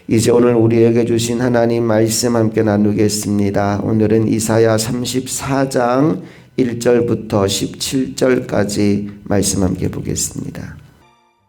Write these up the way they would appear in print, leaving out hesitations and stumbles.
이제 오늘 우리에게 주신 하나님 말씀 함께 나누겠습니다. 오늘은 이사야 34장 1절부터 17절까지 말씀 함께 보겠습니다.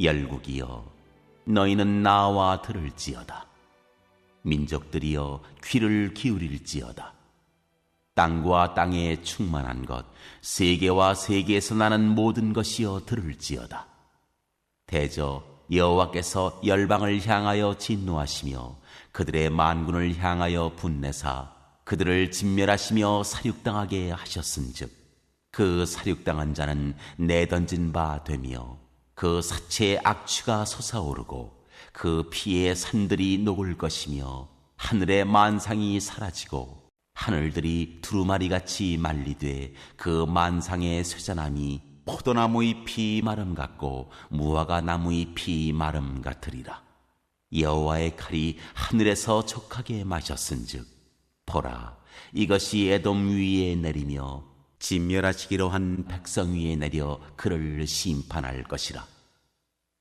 열국이여, 너희는 나와 들을지어다. 민족들이여, 귀를 기울일지어다. 땅과 땅에 충만한 것, 세계와 세계에서 나는 모든 것이여 들을지어다. 대저 여호와께서 열방을 향하여 진노하시며 그들의 만군을 향하여 분내사 그들을 진멸하시며 사륙당하게 하셨은즉 그 사륙당한 자는 내던진 바 되며 그 사체의 악취가 솟아오르고 그 피의 산들이 녹을 것이며 하늘의 만상이 사라지고 하늘들이 두루마리같이 말리되 그 만상의 쇠자남이 포도나무의 피 마름 같고 무화과 나무의 피 마름 같으리라. 여호와의 칼이 하늘에서 족하게 마셨은즉 보라, 이것이 에돔 위에 내리며 진멸하시기로 한 백성 위에 내려 그를 심판할 것이라.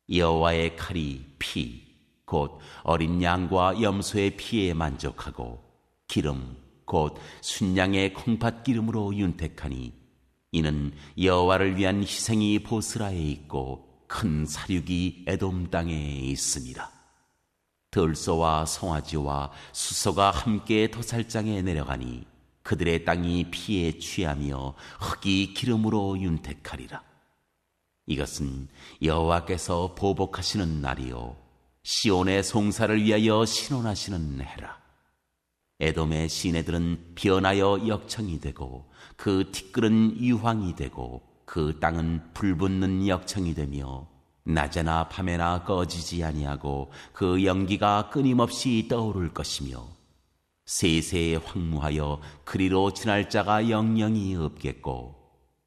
여호와의 칼이 피, 곧 어린 양과 염소의 피에 만족하고 기름, 곧 순양의 콩팥 기름으로 윤택하니 이는 여호와를 위한 희생이 보스라에 있고 큰 사륙이 에돔 땅에 있습니다. 들소와 송아지와 수소가 함께 도살장에 내려가니 그들의 땅이 피에 취하며 흙이 기름으로 윤택하리라. 이것은 여호와께서 보복하시는 날이요 시온의 송사를 위하여 신원하시는 해라. 에돔의 시내들은 변하여 역청이 되고 그 티끌은 유황이 되고 그 땅은 불붙는 역청이 되며 낮에나 밤에나 꺼지지 아니하고 그 연기가 끊임없이 떠오를 것이며 세세에 황무하여 그리로 지날 자가 영영이 없겠고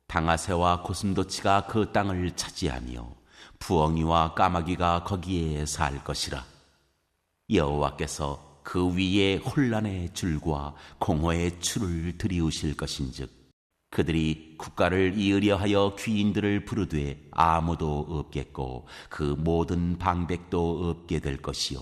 방아새와 고슴도치가 그 땅을 차지하며 부엉이와 까마귀가 거기에 살 것이라. 여호와께서 그 위에 혼란의 줄과 공허의 줄을 들이우실 것인즉 그들이 국가를 이으려 하여 귀인들을 부르되 아무도 없겠고 그 모든 방백도 없게 될 것이요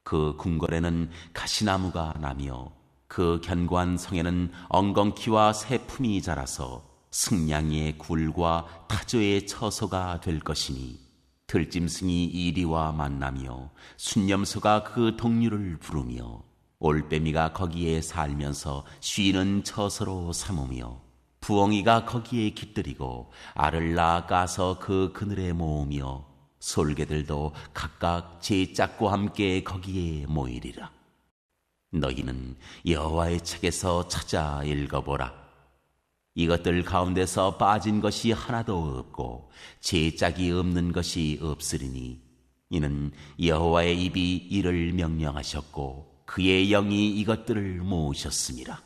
그 궁궐에는 가시나무가 나며 그 견고한 성에는 엉겅퀴와 새품이 자라서 승냥이의 굴과 타조의 처소가 될 것이니 들짐승이 이리와 만나며 순념소가 그 동류를 부르며 올빼미가 거기에 살면서 쉬는 처소로 삼으며 부엉이가 거기에 깃들이고 알을 낳아 까서 그 그늘에 모으며 솔개들도 각각 제 짝과 함께 거기에 모이리라. 너희는 여호와의 책에서 찾아 읽어보라. 이것들 가운데서 빠진 것이 하나도 없고 제 짝이 없는 것이 없으리니 이는 여호와의 입이 이를 명령하셨고 그의 영이 이것들을 모으셨습니다.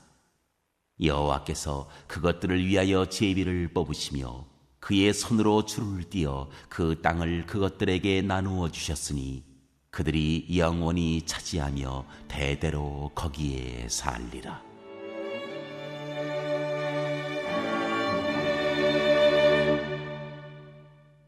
여호와께서 그것들을 위하여 제비를 뽑으시며 그의 손으로 줄을 띄어 그 땅을 그것들에게 나누어 주셨으니 그들이 영원히 차지하며 대대로 거기에 살리라.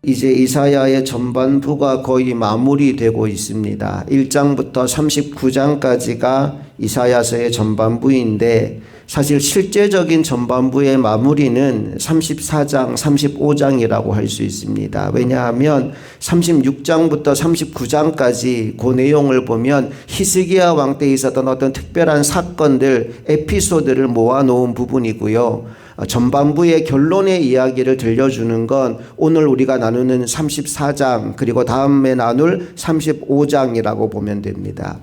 이제 이사야의 전반부가 거의 마무리되고 있습니다. 1장부터 39장까지가 이사야서의 전반부인데 사실 실제적인 전반부의 마무리는 34장, 35장이라고 할 수 있습니다. 왜냐하면 36장부터 39장까지 그 내용을 보면 히스기야 왕 때 있었던 어떤 특별한 사건들, 에피소드를 모아놓은 부분이고요. 전반부의 결론의 이야기를 들려주는 건 오늘 우리가 나누는 34장 그리고 다음에 나눌 35장이라고 보면 됩니다.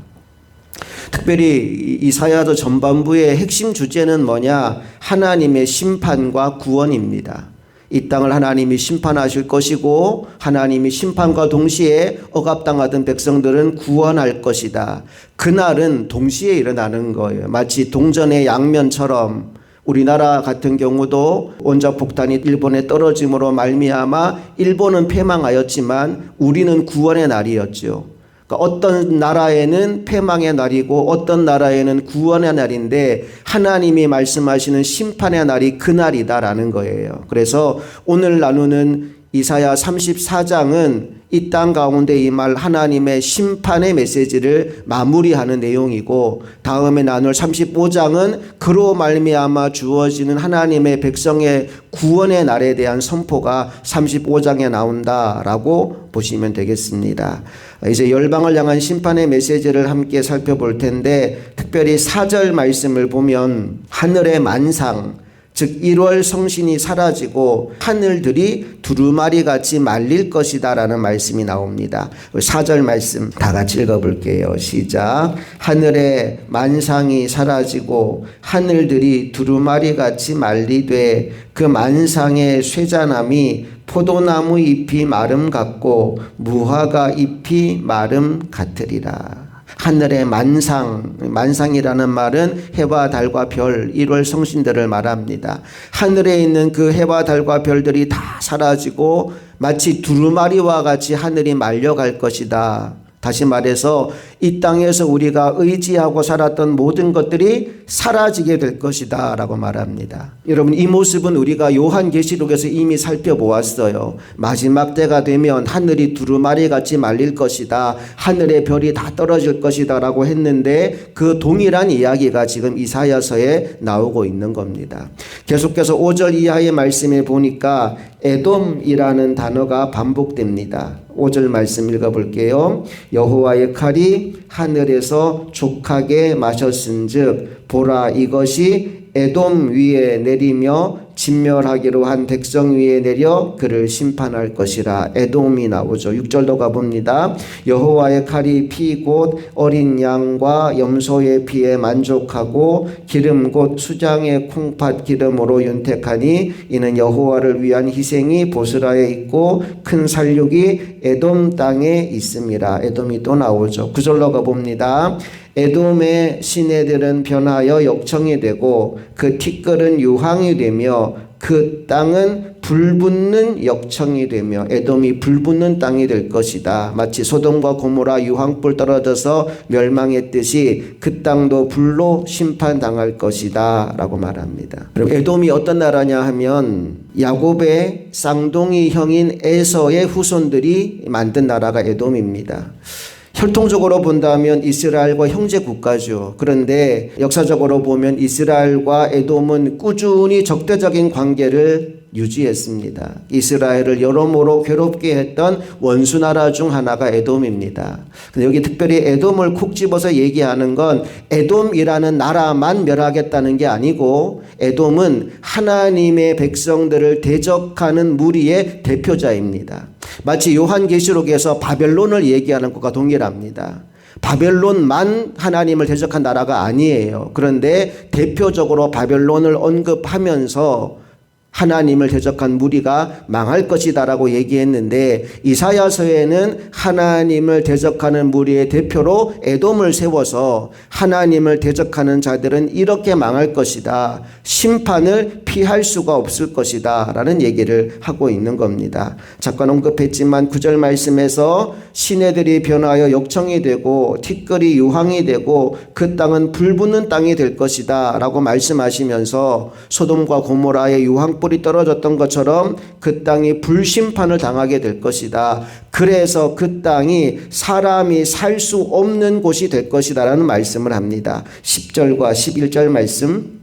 특별히 이사야서 전반부의 핵심 주제는 뭐냐? 하나님의 심판과 구원입니다. 이 땅을 하나님이 심판하실 것이고 하나님이 심판과 동시에 억압당하던 백성들은 구원할 것이다. 그날은 동시에 일어나는 거예요. 마치 동전의 양면처럼 우리나라 같은 경우도 원자폭탄이 일본에 떨어짐으로 말미암아 일본은 패망하였지만 우리는 구원의 날이었죠. 그러니까 어떤 나라에는 패망의 날이고 어떤 나라에는 구원의 날인데 하나님이 말씀하시는 심판의 날이 그날이다라는 거예요. 그래서 오늘 나누는 이사야 34장은 이 땅 가운데 임할 하나님의 심판의 메시지를 마무리하는 내용이고, 다음에 나눌 35장은 그로 말미암아 주어지는 하나님의 백성의 구원의 날에 대한 선포가 35장에 나온다라고 보시면 되겠습니다. 이제 열방을 향한 심판의 메시지를 함께 살펴볼 텐데, 특별히 4절 말씀을 보면 하늘의 만상, 즉 1월 성신이 사라지고 하늘들이 두루마리 같이 말릴 것이다 라는 말씀이 나옵니다. 4절 말씀 다 같이 읽어볼게요. 시작. 하늘의 만상이 사라지고 하늘들이 두루마리 같이 말리되 그 만상의 쇠자남이 포도나무 잎이 마름 같고 무화과 잎이 마름 같으리라. 하늘의 만상이라는 말은 해와 달과 별, 1월 성신들을 말합니다. 하늘에 있는 그 해와 달과 별들이 다 사라지고 마치 두루마리와 같이 하늘이 말려갈 것이다. 다시 말해서 이 땅에서 우리가 의지하고 살았던 모든 것들이 사라지게 될 것이다 라고 말합니다. 여러분, 이 모습은 우리가 요한계시록에서 이미 살펴보았어요. 마지막 때가 되면 하늘이 두루마리 같이 말릴 것이다, 하늘의 별이 다 떨어질 것이다 라고 했는데, 그 동일한 이야기가 지금 이사야서에 나오고 있는 겁니다. 계속해서 5절 이하의 말씀에 보니까 에돔이라는 단어가 반복됩니다. 5절 말씀 읽어볼게요. 여호와의 칼이 하늘에서 족하게 마셨은즉 보라, 이것이 에돔 위에 내리며 진멸하기로 한 백성 위에 내려 그를 심판할 것이라. 에돔이 나오죠. 6절도 가봅니다. 여호와의 칼이 피 곧 어린 양과 염소의 피에 만족하고 기름 곧 수장의 콩팥 기름으로 윤택하니 이는 여호와를 위한 희생이 보스라에 있고 큰 살육이 에돔 땅에 있음이라. 에돔이 또 나오죠. 9절로 가봅니다. 에돔의 시내들은 변하여 역청이 되고 그 티끌은 유황이 되며 그 땅은 불붙는 역청이 되며, 에돔이 불붙는 땅이 될 것이다. 마치 소돔과 고모라 유황불 떨어져서 멸망했듯이 그 땅도 불로 심판당할 것이다 라고 말합니다. 그럼 에돔이 어떤 나라냐 하면 야곱의 쌍둥이 형인 에서의 후손들이 만든 나라가 에돔입니다. 혈통적으로 본다면 이스라엘과 형제 국가죠. 그런데 역사적으로 보면 이스라엘과 에돔은 꾸준히 적대적인 관계를 유지했습니다. 이스라엘을 여러모로 괴롭게 했던 원수나라 중 하나가 에돔입니다. 근데 여기 특별히 에돔을 콕 집어서 얘기하는 건 에돔이라는 나라만 멸하겠다는 게 아니고, 에돔은 하나님의 백성들을 대적하는 무리의 대표자입니다. 마치 요한계시록에서 바벨론을 얘기하는 것과 동일합니다. 바벨론만 하나님을 대적한 나라가 아니에요. 그런데 대표적으로 바벨론을 언급하면서 하나님을 대적한 무리가 망할 것이다 라고 얘기했는데, 이사야서에는 하나님을 대적하는 무리의 대표로 에돔을 세워서 하나님을 대적하는 자들은 이렇게 망할 것이다, 심판을 피할 수가 없을 것이다 라는 얘기를 하고 있는 겁니다. 잠깐 언급했지만 9절 말씀에서 시내들이 변하여 역청이 되고 티끌이 유황이 되고 그 땅은 불붙는 땅이 될 것이다 라고 말씀하시면서 소돔과 고모라의 유황불이 떨어졌던 것처럼 그 땅이 불심판을 당하게 될 것이다. 그래서 그 땅이 사람이 살 수 없는 곳이 될 것이다 라는 말씀을 합니다. 10절과 11절 말씀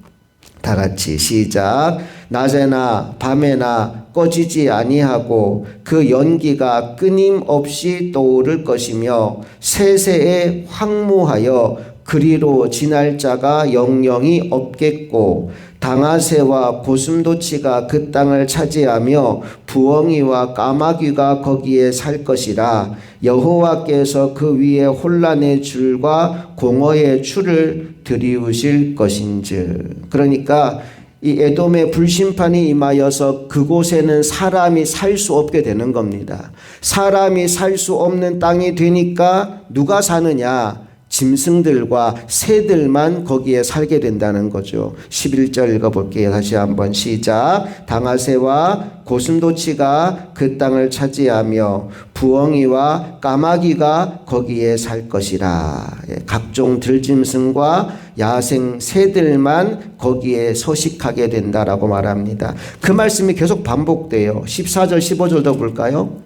다 같이 시작. 낮에나 밤에나 꺼지지 아니하고 그 연기가 끊임없이 떠오를 것이며 세세에 황무하여 그리로 지날 자가 영영이 없겠고 당아새와 고슴도치가 그 땅을 차지하며 부엉이와 까마귀가 거기에 살 것이라. 여호와께서 그 위에 혼란의 줄과 공허의 추를 들이우실 것인즉. 그러니까 이 에돔의 불심판이 임하여서 그곳에는 사람이 살 수 없게 되는 겁니다. 사람이 살 수 없는 땅이 되니까 누가 사느냐? 짐승들과 새들만 거기에 살게 된다는 거죠. 11절 읽어볼게요. 다시 한번 시작. 당아새와 고슴도치가 그 땅을 차지하며 부엉이와 까마귀가 거기에 살 것이라. 각종 들짐승과 야생 새들만 거기에 서식하게 된다라고 말합니다. 그 말씀이 계속 반복돼요. 14절 15절도 볼까요?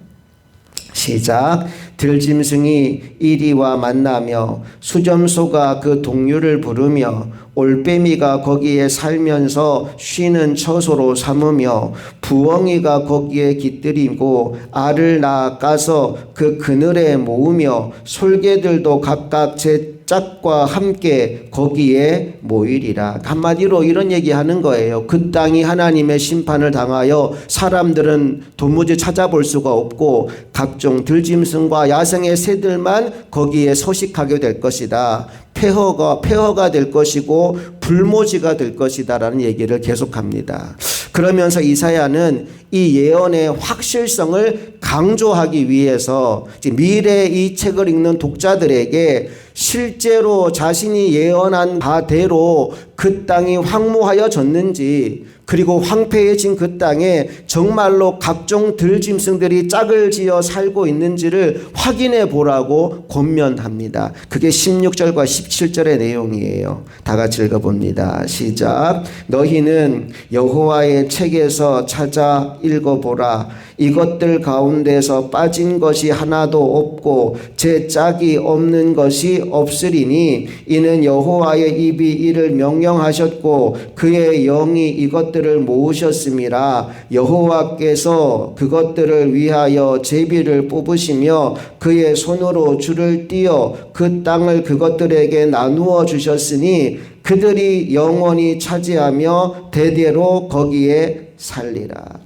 시작. 들짐승이 이리와 만나며 수점소가 그 동류를 부르며 올빼미가 거기에 살면서 쉬는 처소로 삼으며 부엉이가 거기에 깃들이고 알을 낳아 까서 그 그늘에 모으며 솔개들도 각각 제 짝과 함께 거기에 모이리라. 한마디로 이런 얘기하는 거예요. 그 땅이 하나님의 심판을 당하여 사람들은 도무지 찾아볼 수가 없고 각종 들짐승과 야생의 새들만 거기에 서식하게 될 것이다. 폐허가 될 것이고 불모지가 될 것이다 라는 얘기를 계속합니다. 그러면서 이사야는 이 예언의 확실성을 강조하기 위해서 미래 이 책을 읽는 독자들에게 실제로 자신이 예언한 바대로 그 땅이 황무하여졌는지, 그리고 황폐해진 그 땅에 정말로 각종 들짐승들이 짝을 지어 살고 있는지를 확인해 보라고 권면합니다. 그게 16절과 17절의 내용이에요. 다 같이 읽어봅니다. 시작. 너희는 여호와의 책에서 찾아 읽어보라. 이것들 가운데서 빠진 것이 하나도 없고 제 짝이 없는 것이 없으리니 이는 여호와의 입이 이를 명령하셨고 그의 영이 이것들을 모으셨음이라. 여호와께서 그것들을 위하여 제비를 뽑으시며 그의 손으로 줄을 띄어 그 땅을 그것들에게 나누어 주셨으니 그들이 영원히 차지하며 대대로 거기에 살리라.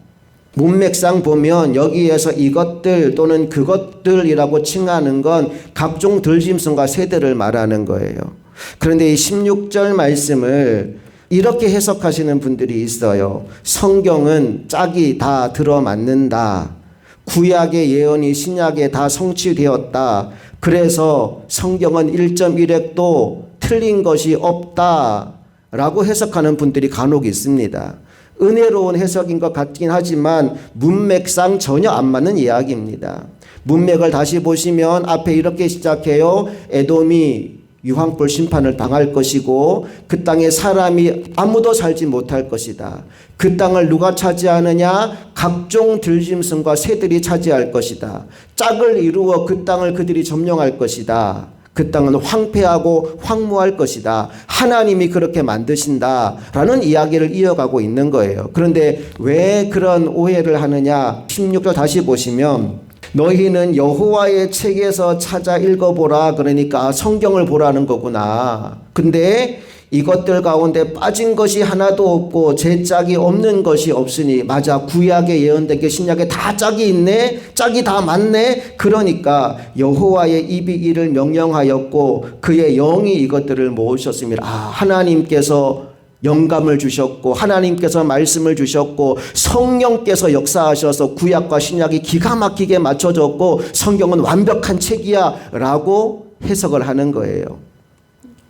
문맥상 보면 여기에서 이것들 또는 그것들이라고 칭하는 건 각종 들짐승과 새들을 말하는 거예요. 그런데 이 16절 말씀을 이렇게 해석하시는 분들이 있어요. 성경은 짝이 다 들어맞는다. 구약의 예언이 신약에 다 성취되었다. 그래서 성경은 1.1획도 틀린 것이 없다 라고 해석하는 분들이 간혹 있습니다. 은혜로운 해석인 것 같긴 하지만 문맥상 전혀 안 맞는 이야기입니다. 문맥을 다시 보시면 앞에 이렇게 시작해요. 에돔이 유황불 심판을 당할 것이고 그 땅에 사람이 아무도 살지 못할 것이다. 그 땅을 누가 차지하느냐? 각종 들짐승과 새들이 차지할 것이다. 짝을 이루어 그 땅을 그들이 점령할 것이다. 그 땅은 황폐하고 황무할 것이다. 하나님이 그렇게 만드신다라는 이야기를 이어가고 있는 거예요. 그런데 왜 그런 오해를 하느냐? 16절 다시 보시면 너희는 여호와의 책에서 찾아 읽어보라. 그러니까 성경을 보라는 거구나. 근데 이것들 가운데 빠진 것이 하나도 없고 제 짝이 없는 것이 없으니, 맞아, 구약에 예언된 게 신약에 다 짝이 있네, 짝이 다 맞네. 그러니까 여호와의 입이 이를 명령하였고 그의 영이 이것들을 모으셨습니다. 하나님께서 영감을 주셨고 하나님께서 말씀을 주셨고 성령께서 역사하셔서 구약과 신약이 기가 막히게 맞춰졌고 성경은 완벽한 책이야 라고 해석을 하는 거예요.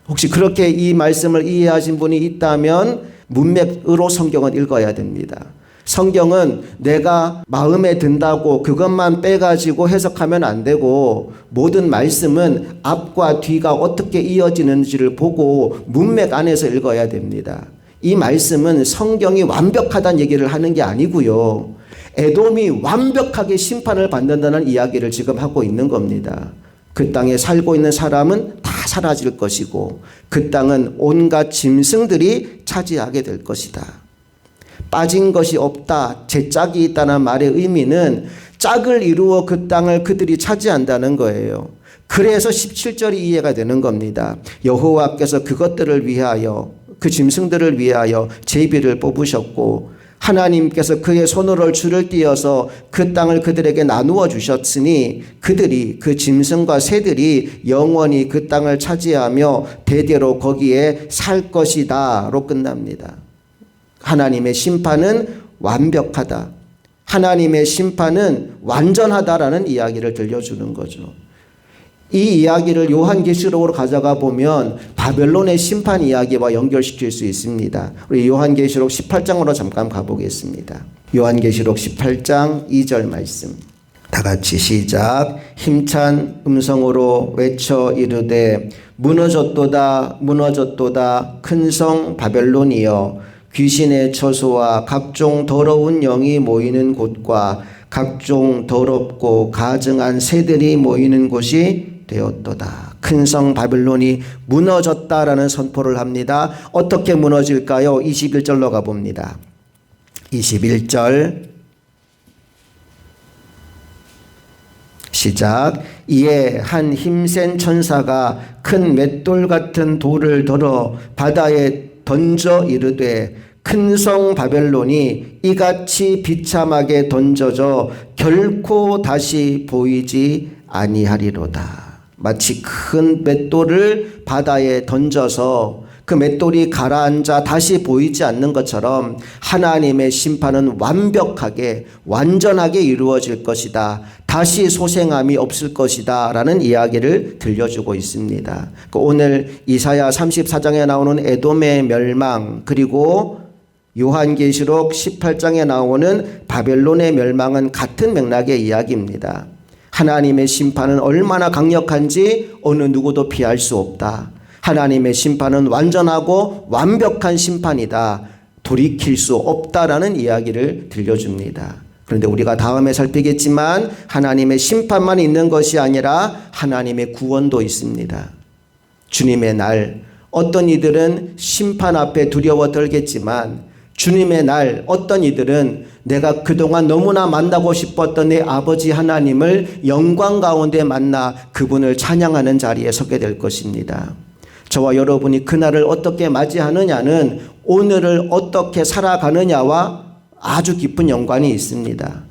혹시 그렇게 이 말씀을 이해하신 분이 있다면 문맥으로 성경은 읽어야 됩니다. 성경은 내가 마음에 든다고 그것만 빼가지고 해석하면 안 되고 모든 말씀은 앞과 뒤가 어떻게 이어지는지를 보고 문맥 안에서 읽어야 됩니다. 이 말씀은 성경이 완벽하다는 얘기를 하는 게 아니고요. 에돔이 완벽하게 심판을 받는다는 이야기를 지금 하고 있는 겁니다. 그 땅에 살고 있는 사람은 다 사라질 것이고 그 땅은 온갖 짐승들이 차지하게 될 것이다. 빠진 것이 없다, 제 짝이 있다는 말의 의미는 짝을 이루어 그 땅을 그들이 차지한다는 거예요. 그래서 17절이 이해가 되는 겁니다. 여호와께서 그것들을 위하여, 그 짐승들을 위하여 제비를 뽑으셨고 하나님께서 그의 손으로 줄을 띄어서 그 땅을 그들에게 나누어 주셨으니 그들이, 그 짐승과 새들이 영원히 그 땅을 차지하며 대대로 거기에 살 것이다로 끝납니다. 하나님의 심판은 완벽하다. 하나님의 심판은 완전하다라는 이야기를 들려주는 거죠. 이 이야기를 요한계시록으로 가져가 보면 바벨론의 심판 이야기와 연결시킬 수 있습니다. 우리 요한계시록 18장으로 잠깐 가보겠습니다. 요한계시록 18장 2절 말씀. 다 같이 시작. 힘찬 음성으로 외쳐 이르되 무너졌도다 무너졌도다 큰 성 바벨론이여, 귀신의 처소와 각종 더러운 영이 모이는 곳과 각종 더럽고 가증한 새들이 모이는 곳이 되었도다. 큰 성 바벨론이 무너졌다라는 선포를 합니다. 어떻게 무너질까요? 21절로 가봅니다. 21절 시작. 이에 한 힘센 천사가 큰 맷돌 같은 돌을 들어 바다에 던져 이르되 큰 성 바벨론이 이같이 비참하게 던져져 결코 다시 보이지 아니하리로다. 마치 큰 맷돌을 바다에 던져서 그 맷돌이 가라앉아 다시 보이지 않는 것처럼 하나님의 심판은 완벽하게 완전하게 이루어질 것이다. 다시 소생함이 없을 것이다 라는 이야기를 들려주고 있습니다. 오늘 이사야 34장에 나오는 에돔의 멸망, 그리고 요한계시록 18장에 나오는 바벨론의 멸망은 같은 맥락의 이야기입니다. 하나님의 심판은 얼마나 강력한지 어느 누구도 피할 수 없다. 하나님의 심판은 완전하고 완벽한 심판이다. 돌이킬 수 없다라는 이야기를 들려줍니다. 그런데 우리가 다음에 살피겠지만 하나님의 심판만 있는 것이 아니라 하나님의 구원도 있습니다. 주님의 날, 어떤 이들은 심판 앞에 두려워 떨겠지만 주님의 날, 어떤 이들은 내가 그동안 너무나 만나고 싶었던 내 아버지 하나님을 영광 가운데 만나 그분을 찬양하는 자리에 서게 될 것입니다. 저와 여러분이 그날을 어떻게 맞이하느냐는 오늘을 어떻게 살아가느냐와 아주 깊은 연관이 있습니다.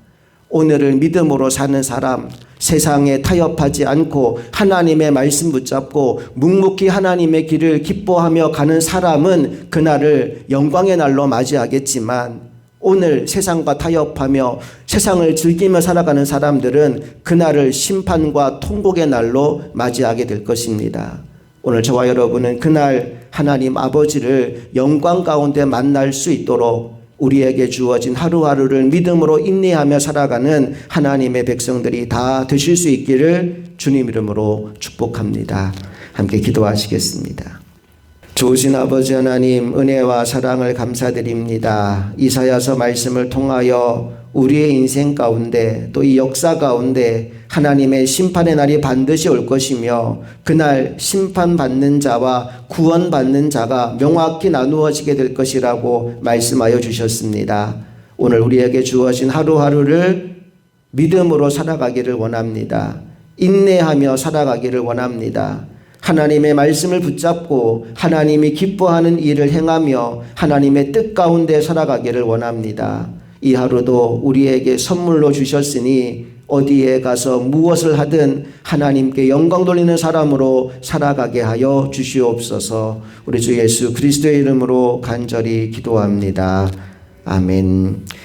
오늘을 믿음으로 사는 사람, 세상에 타협하지 않고 하나님의 말씀 붙잡고 묵묵히 하나님의 길을 기뻐하며 가는 사람은 그날을 영광의 날로 맞이하겠지만, 오늘 세상과 타협하며 세상을 즐기며 살아가는 사람들은 그날을 심판과 통곡의 날로 맞이하게 될 것입니다. 오늘 저와 여러분은 그날 하나님 아버지를 영광 가운데 만날 수 있도록 우리에게 주어진 하루하루를 믿음으로 인내하며 살아가는 하나님의 백성들이 다 되실 수 있기를 주님 이름으로 축복합니다. 함께 기도하시겠습니다. 좋으신 아버지 하나님, 은혜와 사랑을 감사드립니다. 이사야서 말씀을 통하여 우리의 인생 가운데 또 이 역사 가운데 하나님의 심판의 날이 반드시 올 것이며 그날 심판받는 자와 구원받는 자가 명확히 나누어지게 될 것이라고 말씀하여 주셨습니다. 오늘 우리에게 주어진 하루하루를 믿음으로 살아가기를 원합니다. 인내하며 살아가기를 원합니다. 하나님의 말씀을 붙잡고 하나님이 기뻐하는 일을 행하며 하나님의 뜻 가운데 살아가기를 원합니다. 이 하루도 우리에게 선물로 주셨으니 어디에 가서 무엇을 하든 하나님께 영광 돌리는 사람으로 살아가게 하여 주시옵소서. 우리 주 예수 그리스도의 이름으로 간절히 기도합니다. 아멘.